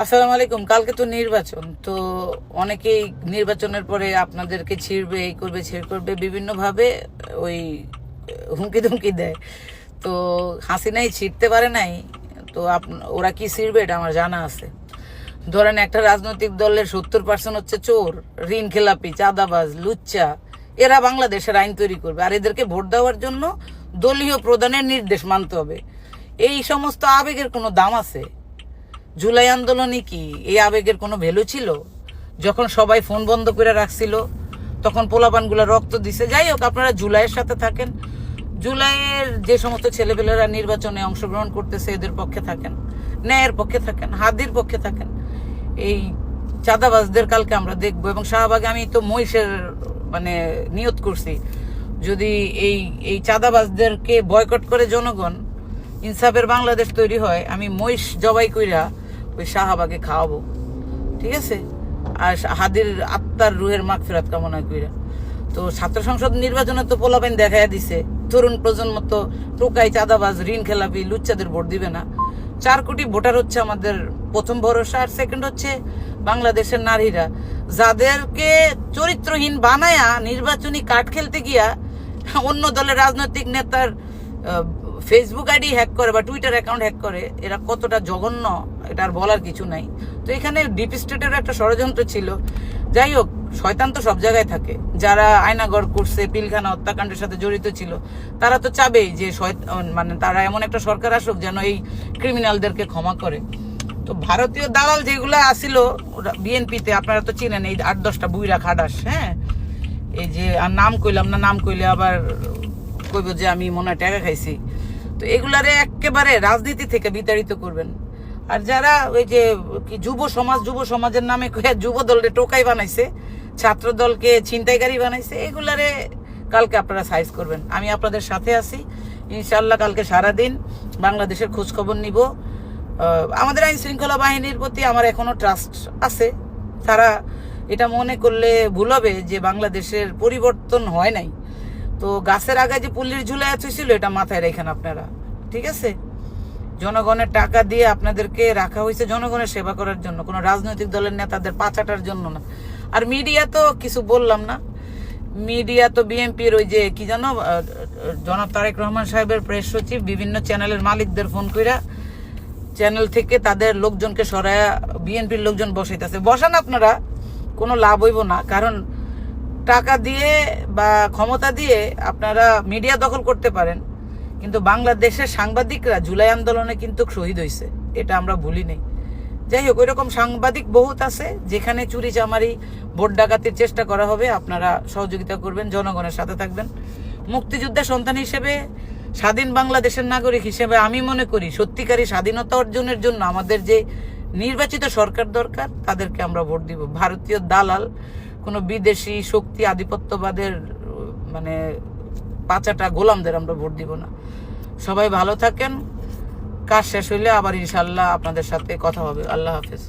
আসসালামু আলাইকুম। কালকে তো নির্বাচন, তো অনেকেই নির্বাচনের পরে আপনাদেরকে ছিড়বে, এই করবে, ছেড় করবে, বিভিন্নভাবে ওই হুমকি ধুমকি দেয়। তো হাসিনাই ছিড়তে পারে নাই, তো ওরা কি ছিড়বে এটা আমার জানা আছে। ধরেন একটা রাজনৈতিক দলের 70% হচ্ছে চোর, ঋণ খেলাপি, চাঁদাবাজ, লুচ্চা। এরা বাংলাদেশের আইন তৈরি করবে, আর এদেরকে ভোট দেওয়ার জন্য দলীয় প্রধানের নির্দেশ মানতে হবে। এই সমস্ত আবেগের কোনো দাম আছে? জুলাই আন্দোলনে কি এই আবেগের কোনো ভ্যালু ছিল? যখন সবাই ফোন বন্ধ করে রাখছিল তখন পোলাপানগুলো রক্ত দিছে। যাই হোক, আপনারা জুলাইয়ের সাথে থাকেন, জুলাইয়ের যে সমস্ত ছেলেপেলেরা নির্বাচনে অংশগ্রহণ করতেছে এদের পক্ষে থাকেন, ন্যায়ের পক্ষে থাকেন, হাদির পক্ষে থাকেন। এই চাঁদাবাজদের কালকে আমরা দেখবো। এবং শাহবাগে আমি তো মহিষের নিয়ত করছি, যদি এই এই চাঁদাবাজদেরকে বয়কট করে জনগণ ইনসাফের বাংলাদেশ তৈরি হয়, আমি মহিষ জবাই কইরা ওই শাহবাগে খাওয়াবো, ঠিক আছে? আর হাদির আত্মার রুহের মাগফিরাত কামনা কইরা। তো ছাত্র সংসদ নির্বাচনে তো পোলাপাইন দেখাইয়া দিছে, তরুণ প্রজন্ম তো টোকাই, চাঁদাবাজ, ঋণ খেলাপি, লুচ্চাদের ভোট দিবে না। 4 কোটি ভোটার হচ্ছে আমাদের প্রথম ভরসা। আর সেকেন্ড হচ্ছে বাংলাদেশের নারীরা, যাদেরকে চরিত্রহীন বানায়া নির্বাচনী কার্ড খেলতে গিয়া অন্য দলের রাজনৈতিক নেতার ফেসবুক আইডি হ্যাক করে বা টুইটার অ্যাকাউন্ট হ্যাক করে। এরা কতটা জঘন্য এটা আর বলার কিছু নাই। তো এখানে ডিপ স্টেটের একটা ষড়যন্ত্র ছিল। যাই হোক, শয়তান তো সব জায়গায় থাকে। যারা আয়নাগড় করছে, পিলখানা হত্যাকাণ্ডের সাথে জড়িত ছিল, তারা তো চাবেই যে তারা এমন একটা সরকার আসুক যেন এই ক্রিমিনালদেরকে ক্ষমা করে। তো ভারতীয় দালাল যেগুলো আসিল বিএনপিতে, আপনারা তো চিনেন, এই 8-10টা বুইরা খাডাস। হ্যাঁ, এই যে আর নাম কইলাম না, নাম কইলে আবার কইব যে আমি মনে হয় টাকা খাইছি। তো এগুলারে একেবারে রাজনীতি থেকে বিতাড়িত করবেন। আর যারা ওই যে কি যুব সমাজের নামে যুব দলকে টোকাই বানাইছে, ছাত্র দলকে ছিনতাইকারী বানাইছে, এগুলারে কালকে আপনারা সাইজ করবেন। আমি আপনাদের সাথে আছি ইনশাল্লাহ। কালকে সারাদিন বাংলাদেশের খোঁজ খবর নিব। আমাদের আইন শৃঙ্খলা বাহিনীর প্রতি আমার এখনো ট্রাস্ট আছে। তারা এটা মনে করলে ভুল হবে যে বাংলাদেশের পরিবর্তন হয় নাই। তো গাছের আগায় যে পুলিশ ঝুলাই ছিল, এটা মাথায় রেখেন আপনারা, ঠিক আছে? জনগণের টাকা দিয়ে আপনাদেরকে রাখা হয়েছে জনগণের সেবা করার জন্য, কোনো রাজনৈতিক দলের নেতাদের পাচাটার জন্য না। আর মিডিয়া তো কিছু বললাম না, মিডিয়া তো বিএনপির ওই যে কি জানো, জনাব তারেক রহমান সাহেবের প্রেস সচিব বিভিন্ন চ্যানেলের মালিকদের ফোন কইরা চ্যানেল থেকে তাদের লোকজনকে সরায়া বিএনপির লোকজন বসাইতেছে। বসান আপনারা, কোনো লাভ হইব না। কারণ টাকা দিয়ে বা ক্ষমতা দিয়ে আপনারা মিডিয়া দখল করতে পারেন, কিন্তু বাংলাদেশের সাংবাদিকরা জুলাই আন্দোলনে কিন্তু শহীদ হয়েছে, এটা আমরা ভুলি নেই। যাই হোক, ওইরকম সাংবাদিক বহুত আছে যেখানে চুরি চামারি, ভোট ডাকাতির চেষ্টা করা হবে। আপনারা সহযোগিতা করবেন, জনগণের সাথে থাকবেন। মুক্তিযোদ্ধা সন্তান হিসেবে, স্বাধীন বাংলাদেশের নাগরিক হিসেবে আমি মনে করি সত্যিকারী স্বাধীনতা অর্জনের জন্য আমাদের যে নির্বাচিত সরকার দরকার, তাদেরকে আমরা ভোট দিব। ভারতীয় দালাল, কোনো বিদেশি শক্তি, আধিপত্যবাদের পাচাটা গোলামদের আমরা ভোট দিব না। সবাই ভালো থাকেন। কাজ শেষ হইলে আবার ইনশাল্লাহ আপনাদের সাথে কথা হবে। আল্লাহ হাফেজ।